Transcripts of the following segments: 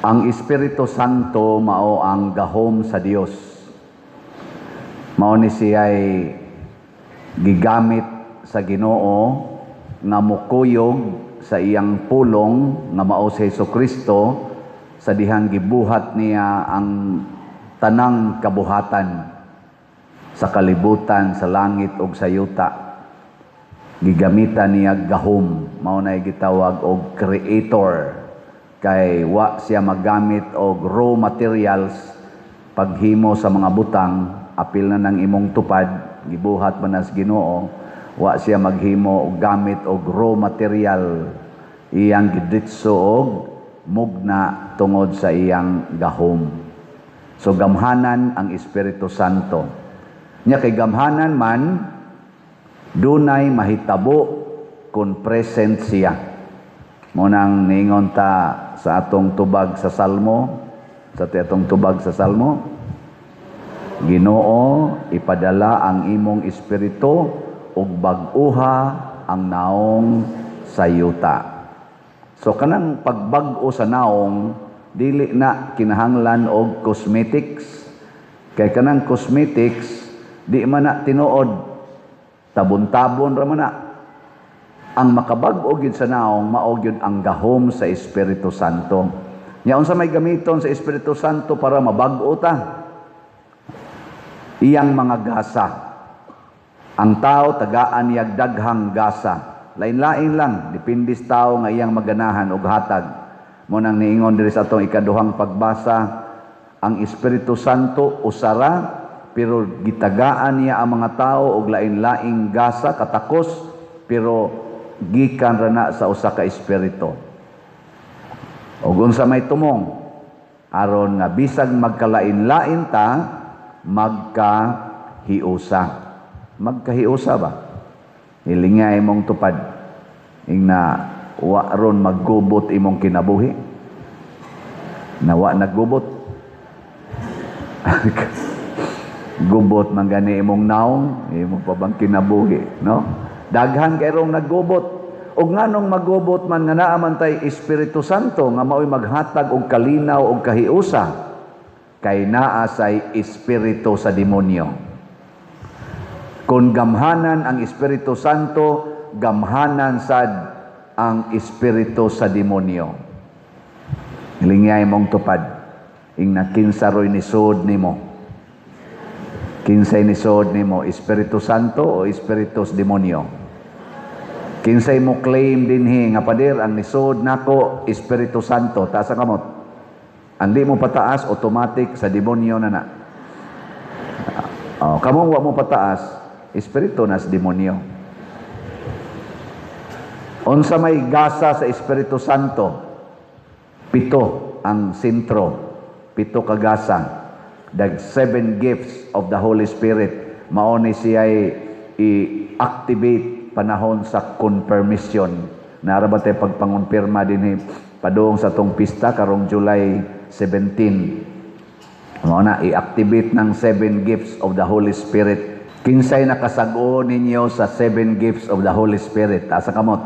Ang Espiritu Santo mao ang gahom sa Dios. Mao ni siya'y gigamit sa Ginoo nga mukuyog sa iyang pulong nga mao si Jesucristo sa dihang gibuhat niya ang tanang kabuhatan sa kalibutan, sa langit ug sa yuta. Gigamitan niya gahom, mao na gitawag og creator. Kay wa siya magamit og raw materials paghimo sa mga butang, apil na ng imong tupad, gibuhat man as Ginoo, wa siya maghimo og gamit og raw material, iyang giditso og mugna tungod sa iyang gahom. So gamhanan ang Espiritu Santo. Nya kay gamhanan man dunay mahitabo kung present siya. Munang ningon ta sa atong tubag sa Salmo, Ginoo, ipadala ang imong espiritu ug bag-uha ang naong sa yuta. So kanang pagbag-o sa naong dili na kinahanglan og cosmetics. Kay kanang cosmetics di man na tinuod, tabon-tabon ra man na. Ang makabag-o gyud sa naong mao gyud ang gahom sa Espiritu Santo. Nya unsa may gamiton sa Espiritu Santo para mabag-o ta? Iyang mga gasa. Ang tao tagaan niyag daghang gasa. Lain-lain lang, depende sa tao nga iyang maganahan og hatag. Mo nang niingon diri sa atong ikaduhang pagbasa, ang Espiritu Santo usara pero gitagaan niya ang mga tao og lain-laing gasa katakos, pero gikan ra na sa usa ka espiritu. Ug unsa may tumong aron nga bisag magkalain-lain ta, magkahiusa. Magkahiusa ba? Hilingay imong tupad ingna wa ron maggubot imong kinabuhi. Nawa naggubot. Gubot man gani imong naong, imong pa bang kinabuhi, no? Daghan kay rong naggubot. Og nganong maggubot man nga naa man tay Espiritu Santo nga mao'y maghatag og kalinaw og kahiusa, kay naa say espiritu sa demonyo. Kung gamhanan ang Espiritu Santo, gamhanan sad ang espiritu sa demonyo. Hilingay mong tupad ingna kinsa roy nisod nimo. Kinsay nisod nimo, Espiritu Santo o Espiritu sa demonyo? Kinsay mo claim dinhi nga pader ang nisod nako Espiritu Santo, taas ang kamot. Andi mo pataas, automatic sa demonyo na na. Kamong wa mo pataas, Espiritu na sa demonyo. Unsa may gasa sa Espiritu Santo? 7 ang sentro, 7 ka gasa. The 7 gifts of the Holy Spirit. Mao ni siya i-activate panahon sa confirmation. Naraba tayo pagpangonpirma din padung sa tong pista karong July 17. Mao na i-activate ng 7 gifts of the Holy Spirit. Kinsay nakasag-o ninyo sa 7 gifts of the Holy Spirit? Asa kamot?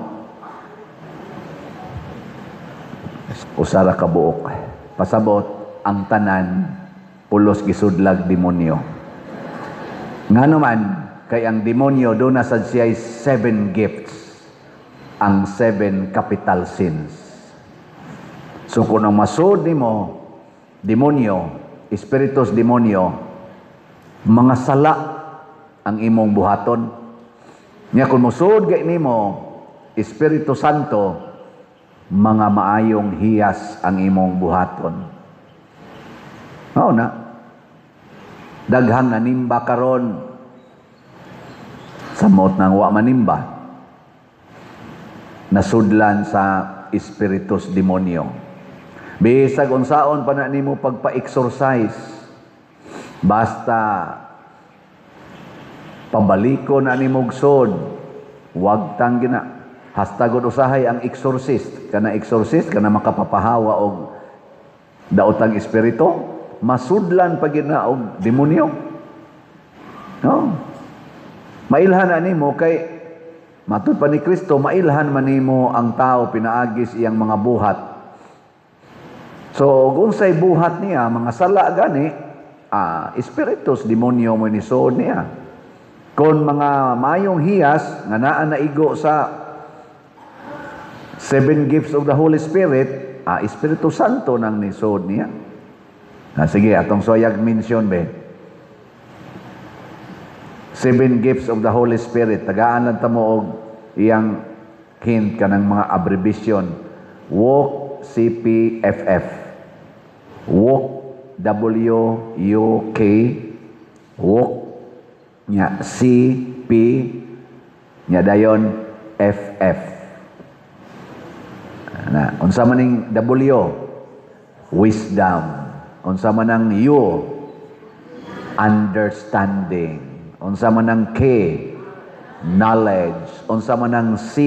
Usara ka buok. Pasabot ang tanan pulos gisudlag demonyo. Ngano man kay ang demonyo doon na sad siya 7 gifts, ang 7 capital sins. So kung ang masud nimo demonyo, espiritus demonyo, mga sala ang imong buhaton. Nya kung musud gay nimo Espiritu Santo, mga maayong hiyas ang imong buhaton. Mao na daghang nanimba karon samot nang wa manimba, nasudlan sa espiritus demonyo. Bisag unsaon pa na nimo pagpa-exercise, basta pabaliko na nimo sod, wag tang gina. Hastagod usahay ang exorcist, kana makapapahawa og daotang espiritu, masudlan pa gina og demonyo. No? Mailhan na nimo kay matud pa ni Kristo, mailhan man nimo ang tao pinaagis iyang mga buhat. So, kung sa'y buhat niya, mga sala gani, espiritus, demonyo mo nisod niya. Kung mga mayong hiyas, nga naa naigo sa 7 gifts of the Holy Spirit, Espiritu Santo nang nisod niya. Sige, atong soyag mention be. 7 gifts of the Holy Spirit. Tagaan lang tamo og iyang hint ka ng mga abbreviation. Walk, CPFF. Walk, W-U-K. Walk, nya C-P, nya dayon F-F. Unsa man ning W? Wisdom. Unsa man ang U? Understanding. Unsa man ang K? Knowledge. Unsa man ang C?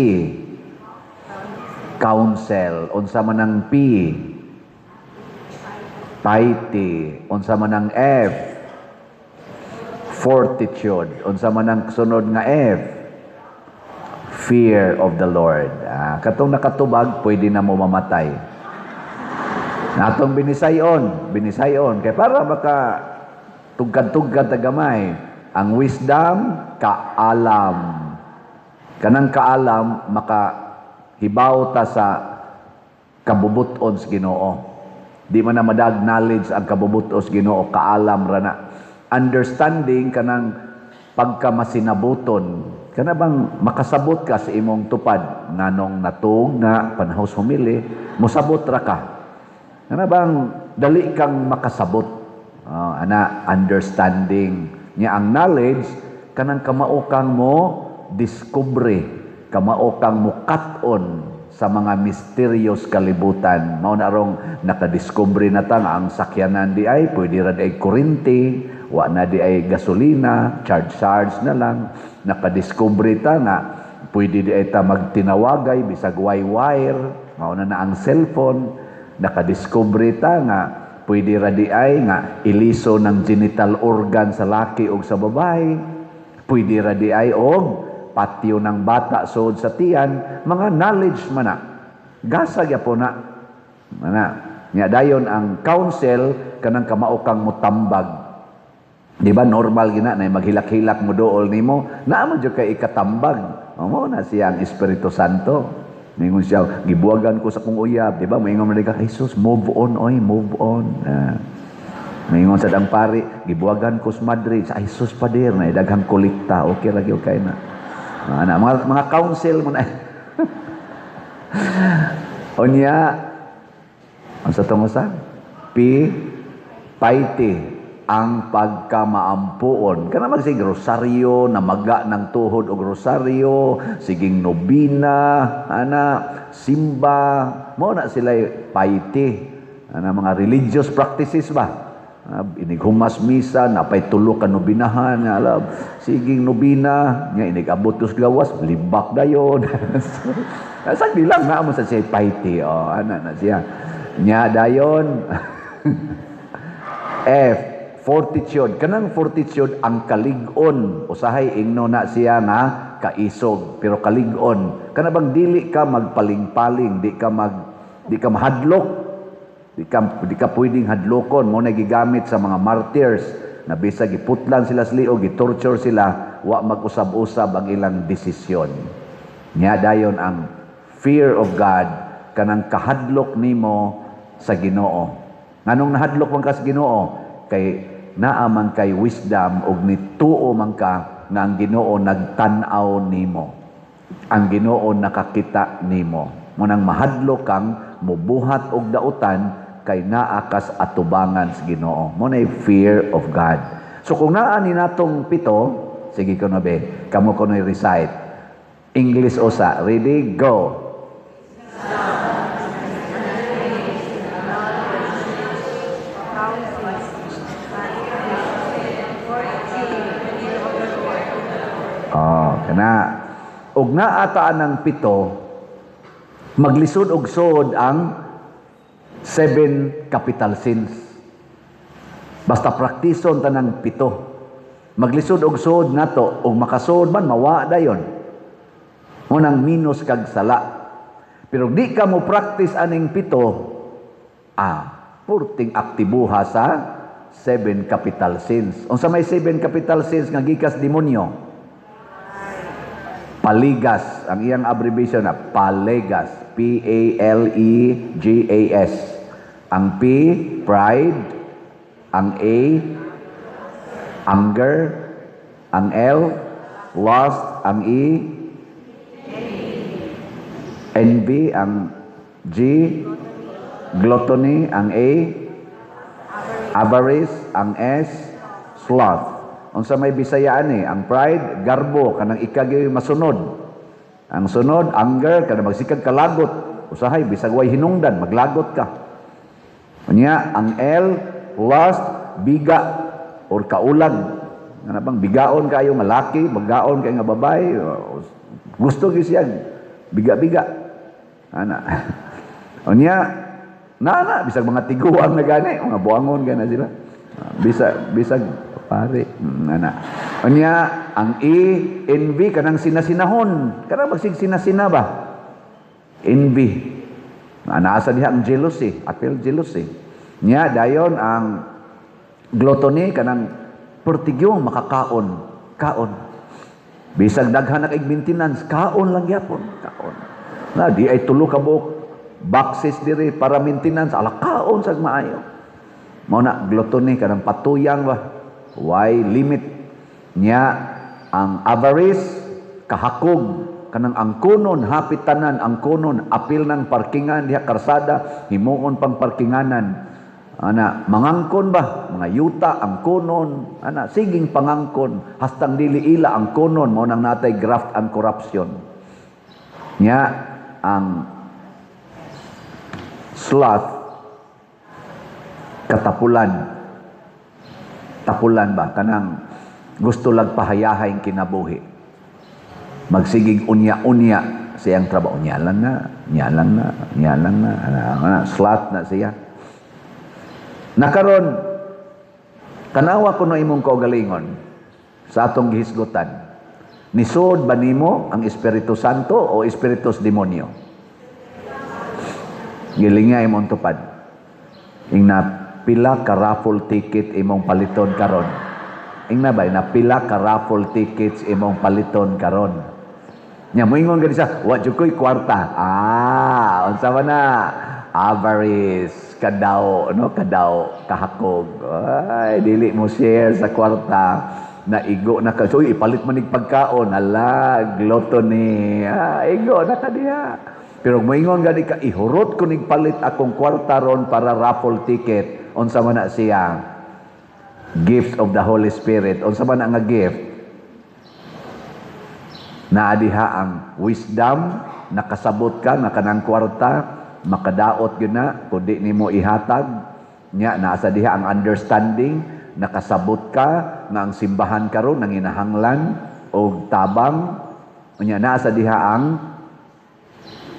Counsel. Unsa man ang P? Piety. Unsa man ang F? Fortitude. Unsa man ang sunod nga F? Fear of the Lord. Katong nakatubag, pwede na mo mamatay. Natong binisayon. Kaya para baka tugkad-tugkad tagamay. Ang wisdom, kaalam. Kanang kaalam, makahibaw ta sa kabubuton sa Ginoo. Di man na madag knowledge ang kabubuton sa Ginoo, kaalam rana. Understanding kanang pagkamasinabuton. Kana bang makasabot ka sa imong tupad nganong natug na panahos humili, mosabot ra ka. Kana bang dali kang makasabot. Understanding niya ang knowledge kanang kamao kang mo discovery, kamao kang mo cut-on sa mga mysterious kalibutan. Mao na rong nakadiscovery na ta nga ang sakyanan di ay pwede ra di ay kuryente, wa na di ay gasolina, charge na lang. Nakadiscovery ta nga pwede di ay ta magtinawagay bisag wire, mao na ang cellphone. Nakadiscovery ta nga pwede ra di ay nga iliso ng genital organ sa laki o sa babae. Pwede ra di ay og patio ng bata sud sa tiyan, mga knowledge man na. Gasa gyapon na. Nya dayon ang counsel kanang kamao kang motambag. Di ba normal gina na maghilak-hilak mo dool nimo, naa man jud kay ikatambag. Mao na siya ang Espiritu Santo. Mingon siya, gibuwagan ko sa kong uyab, di ba? Mingon man ka, Jesus, move on, oy, move on. Mingon sa dang pari, gibuwagan ko sa Madrid, sa Jesus pader na daghang kolekta, okay lagi okay na. Mga counsel mo na. Onya, ang sa tungosa? Piety. Ang pagkamaampuon. Kana magsig rosaryo, namaga ng tuhod og rosaryo, siging nobina, simba, mao na sila piety. Mga religious practices ba? Inighumas misa, napay tulo ka nobinahan, siging nobina, nya inigabot us gawas, libak dayon. Sagdi lang na mo sa siya piety. Na siya. Nya dayon. F. Fortitude. Kanang fortitude ang kalig-on. Usahay ingno na siya na kaisog. Pero kalig-on. Kana bang dili ka magpaling-paling, di ka mahadlok. Di ka pwedeng hadlokon. Mo nagigamit sa mga martyrs na bisag giputlan sila sa liog, gitorture sila, wa mag-usab-usab ang ilang desisyon. Nya dayon ang fear of God kanang kahadlok nimo sa Ginoo. Nganong nahadlok man ka sa Ginoo? Kay naaman kay wisdom og nituo man ka nga ang Ginoo nagtan-aw nimo. Ang Ginoo nakakita nimo. Munang mahadlok kang mubuhat og dautan kay naa kas atubangan sa Ginoo. Mo nay fear of God. So kung naa ni natong pito, sige ko na be, kamo ko na recite. English usa. Ready? Go. Kana og naataan ng pito, maglisod og sod ang 7 capital sins. Basta praktison tanang pito. Maglisod og sod nato og makasod man mawa dayon. Unang minus kag sala. Pero di ka mo practice aning pito, purting aktibuha sa 7 capital sins. Unsa may 7 capital sins nga gikas demonyo? Paligas, ang iyang abbreviation na Palegas, P-A-L-E-G-A-S. Ang P, pride. Ang A, anger. Ang L, lust. Ang E, envy. Ang G, gluttony. Ang A, avarice. Ang S, sloth. Unsa may Bisayaan ang pride, garbo, kanang ikagay masunod. Ang sunod, anger, kanang magsikag kalagot. Usahay, bisag way hinungdan, maglagot ka. Unya, ang L, lust, biga, or kaulag. Nga bang bigaon kayo malaki, magaon kayo nga babae, gusto gyud siya, biga-biga. Ana. Unya, bisag mga tiguan na gani, mga buangon gana sila. Bisag pare, Unya, ang E, envy, kanang sinasinahon. Kanang magsig sinasina ba? Envy. Naasa diha ang jealousy, appeal jealousy. Nya, dayon ang gluttony, kanang pertigyo, makakaon. Kaon. Bisag daghan na kay maintenance, kaon lang yapon. Kaon. Na, di ay tulo ka buok boxes diri para maintenance, ala kaon sag maayo. Mao na, gluttony, kanang patuyang ba? Why limit niya ang avarice, kahakog, kanang angkunon, hapit tanan, angkunon, apil ng parkingan, diha karsada, himuon pang parkinganan. Ana, mangangkon ba? Mga yuta, angkunon, ana, siging pangangkon, hastang dili ila angkunon, mo nang natay graft and corruption. Niya, ang sloth, katapulan, tapulan ba kanang gusto lag pahayahay kinabuhi, magsigig unya-unya siyang trabaho, nyalan na sloth na siya. Nakaron kanawa kuno imong kaugalingon sa atong gihisgutan, nisud ba nimo ang Espiritu Santo o espiritus demonyo? Gilingay imong tupad ingna pila ka raffle ticket imong paliton karon. Ingna ba na pila ka raffle tickets imong paliton karon. Nya moingon gani sa wa jud koy kwarta. Unsa man na? Avarice, kadaw, kahakog. Ay dili mo share sa kwarta. Naigo na ka. So ipalit man ig pagkaon. Ala, gluttony. Igo na ka diha. Pero moingon gani ka, ihurot ko nig palit akong kwarta ron para raffle ticket. Unsa man na siya? Gift of the Holy Spirit. Unsa man na nga gift? Naadiha ang wisdom, nakasabot ka nga kanang kwarta, makadaot gyud na kundi nimo ihatag. Nya naasa diha ang understanding, nakasabot ka nga ang simbahan karon nanginahanglan og tabang. Nya naasa diha ang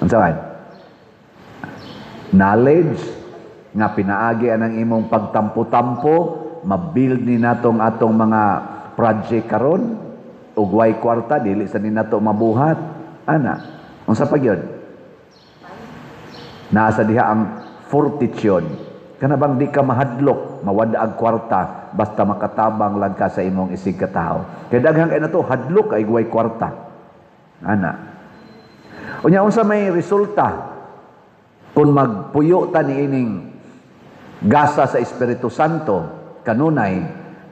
unsa man? Knowledge nga pinaagi anang imong pagtampo-tampo, mabuild ni natong atong mga project karon ug way kwarta dili sa ni nato mabuhat. Ana, unsa pa gyud? Nasa diha ang fortitude. Kana bang di ka mahadlok, mawada ang kwarta basta makatabang lang ka sa imong isig ka tawo. Kay daghang kay nato hadlok kay way kwarta. Ana. Unya unsa may resulta kung magpuyo ta niining gasa sa Espiritu Santo, kanunay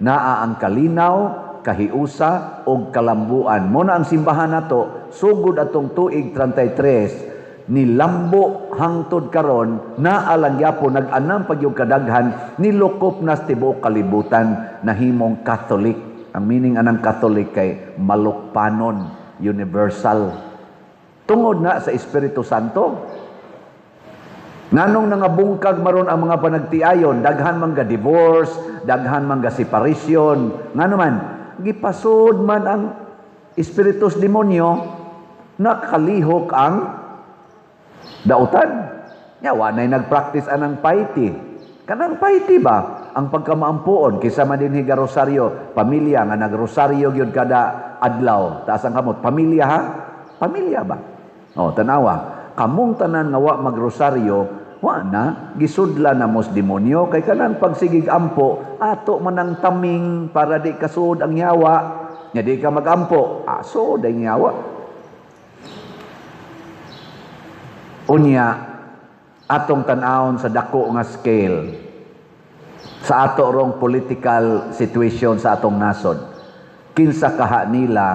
naa ang kalinaw, kahiusa ug kalambuan. Mo na ang simbahan nato sugod atong tuig 33 nilambo hangtod karon naa lang gyapon nag-anam pagyud kadaghan nilukop na sa tibuok kalibutan nahimong Catholic. Ang meaning anang Catholic kay malukpanon, universal. Tungod na sa Espiritu Santo. Nganong nangabungkag maron ang mga panagtiayon, daghan man ga divorce, daghan man ga separation, ngano man gipasud man ang espiritus demonyo nakalihok ang dautan. Nya wa nay nagpractice anang piety. Kanang piety ba ang pagkamaampuon kisa man dinhi ga rosaryo, pamilya nga nagrosaryo gyud kada adlaw. Taas ang kamot, pamilya ha? Pamilya ba? Tanawa, kamong tanan nga wa magrosaryo Wa na, gisudla na mos demonyo, kay kanang pagsigig ampo, ato manang taming para di kasud ang yawa, nya di ka magampo, aso day yawa. Unya, atong tan-awon sa dako nga scale, sa ato rong political situation sa atong nasod, kinsa kaha nila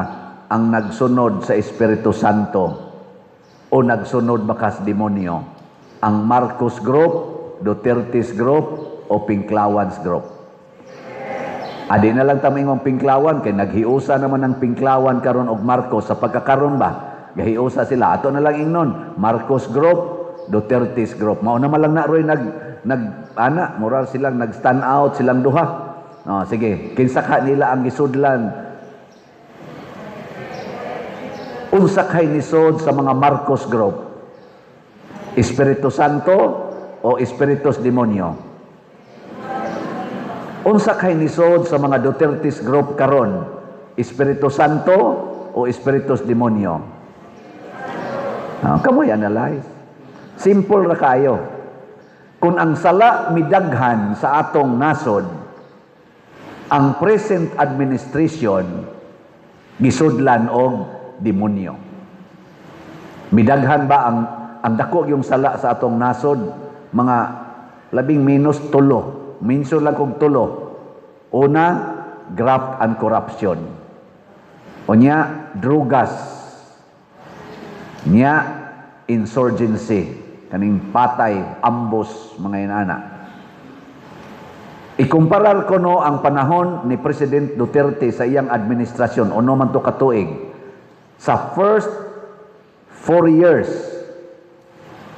ang nagsunod sa Espiritu Santo o nagsunod bakas demonyo? Ang Marcos Group, Duterte's Group, o Pinklawan's Group? Adi na lang tamingong Pinklawan, kay naghiusa naman ang Pinklawan karon og Marcos sa pagkakaron ba? Gahiusa sila. Ato na lang ingnon, Marcos Group, Duterte's Group. Mao naman lang na roy moral silang nag-stand out silang duha. Sige, kinsa ka nila ang gisudlan? Unsa kay nisod sa mga Marcos Group? Espiritu Santo o Espiritus Demonyo? Unsa kay nisod sa mga Duterte's Group karon? Espiritu Santo o Espiritus Demonyo? Kamoy analyze. Simple ra kayo. Kung ang sala midaghan sa atong nasod, ang present administration gisudlan og demonyo. Midaghan ba ang dako yung sala sa atong nasod? Mga labing minus 3. Minso lang kog 3. Una, graft and corruption. Unya, drugas. Nya, insurgency. Kaning patay, ambos, mga inana. Ikumparar ko no ang panahon ni President Duterte sa iyang administrasyon, o no man to katuig, sa first 4 years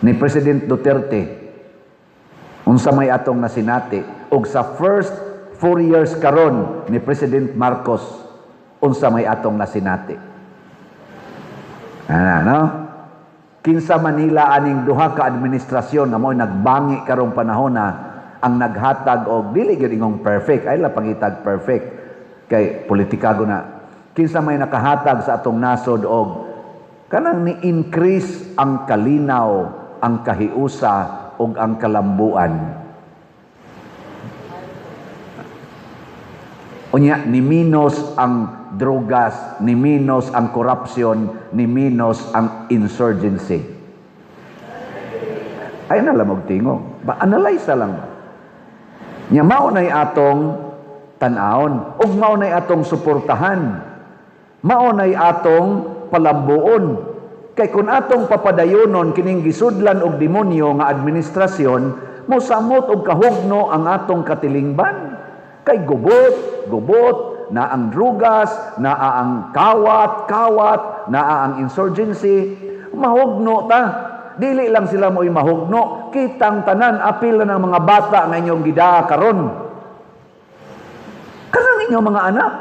ni President Duterte, unsa may atong nasinati, ug sa first 4 years karon ni President Marcos, unsa may atong nasinati. No? Kinsa Manila aning duha ka administrasyon na mo'y nagbangi karong panahon na ang naghatag og dili gyud ingong perfect, ay la pangitag perfect kay politikago na. Kinsa may nakahatag sa atong nasod og kanang ni-increase ang kalinaw, ang kahiusa ug ang kalambuan. Unya, ni minus ang drogas, ni minus ang corruption, ni minus ang insurgency. Ay na lang magtingog. Ba-analyze lang ba? Nya mao nay atong tan-awon, ug mao nay atong suportahan. Mao nay atong palambuon. Kay kun atong papadayonon kining gisudlan og demonyo nga administrasyon, mosamot og kahugno ang atong katilingban. Kay gubot na ang drugas, naa ang kawat, naa ang insurgency, mahugno ta. Dili lang sila mo'y mahugno, kitang tanan, apil na ng mga bata na inyong gidaa karon. Kanang inyong mga anak.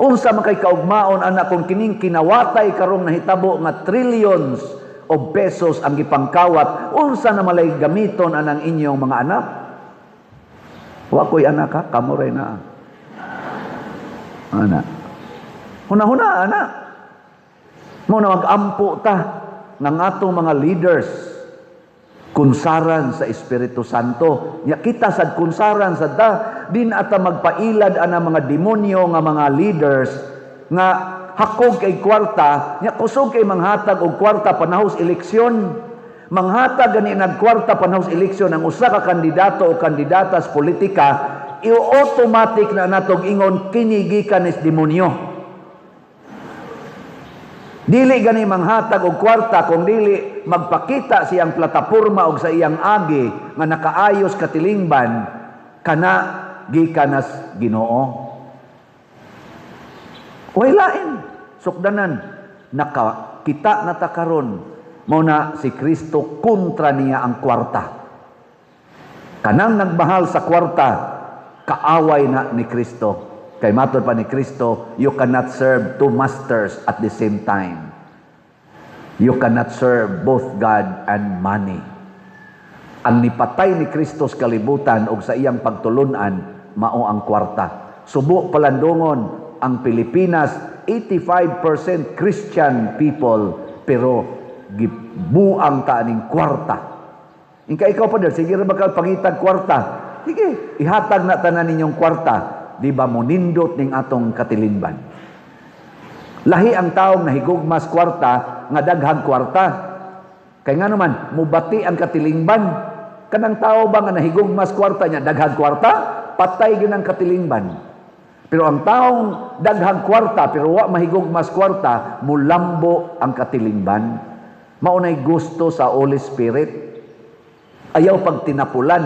Unsa man kay kaugmaon anak kung kining kinawatay karong nahitabo nga trillions of pesos ang gipangkawat, unsa na malay gamiton anang inyong mga anak? Wa ko'y anak ha, kamo ray na. Anak. Huna-huna, anak. Muna mag-ampo ta ng atong mga leaders. Kunsaran sa Espiritu Santo. Ya kita sad kunsaran sad ta. Din ata magpailad ana mga demonyo nga mga leaders nga hakog kay kwarta, nya kusog kay manghatag og kwarta panahos eleksyon. Manghatag gani nagkwarta panahos eleksyon ang usa ka kandidato o kandidatas politika, i-automatic na natong ingon kini gikan is demonyo. Dili gani manghatag og kwarta kung dili magpakita siyang plataporma og sa iyang agi nga nakaayos katilingban kana gikanas Ginoo. Way lain sukdanan nakakita na ta karon mao na si Kristo kontra niya ang kwarta. Kanang nagmahal sa kwarta kaaway na ni Kristo. Kay matod pa ni Kristo, you cannot serve two masters at the same time. You cannot serve both God and money. Ang nipatay ni Kristo sa kalibutan o sa iyang pagtulunan, mao ang kwarta. Subo palandungon, ang Pilipinas, 85% Christian people, pero gibuang ta aning kwarta. Ingka ikaw, Father, sige ra bakal pangitag kwarta. Sige, ihatag na tanan ninyong kwarta. Di ba mo nindot ning atong katilingban? Lahi ang taong nahigugmas kwarta, nga daghang kwarta. Kaya nga naman, mubati ang katilingban. Kanang tao ba nga nahigugmas kwarta niya, daghang kwarta? Patay yun ang katilingban. Pero ang taong daghang kwarta, pero wa mahigugmas kwarta, mulambo ang katilingban. Maunay gusto sa Holy Spirit. Ayaw pag tinapulan.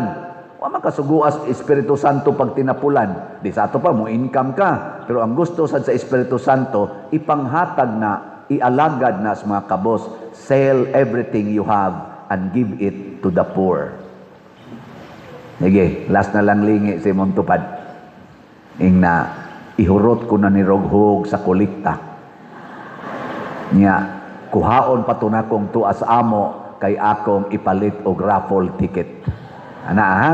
Wa makasuguas Espiritu Santo pag tinapulan. Di sa ato pa, mo income ka. Pero ang gusto sa Espiritu Santo, ipanghatag na, ialagad na sa mga kabos. Sell everything you have and give it to the poor. Sige, last na lang lingi si Montupad. Ing na, ihurot ko na ni Roghog sa kolekta. Nya, kuhaon pa to na kong tuas amo, kay akong ipalit og raffle ticket. Ana ha?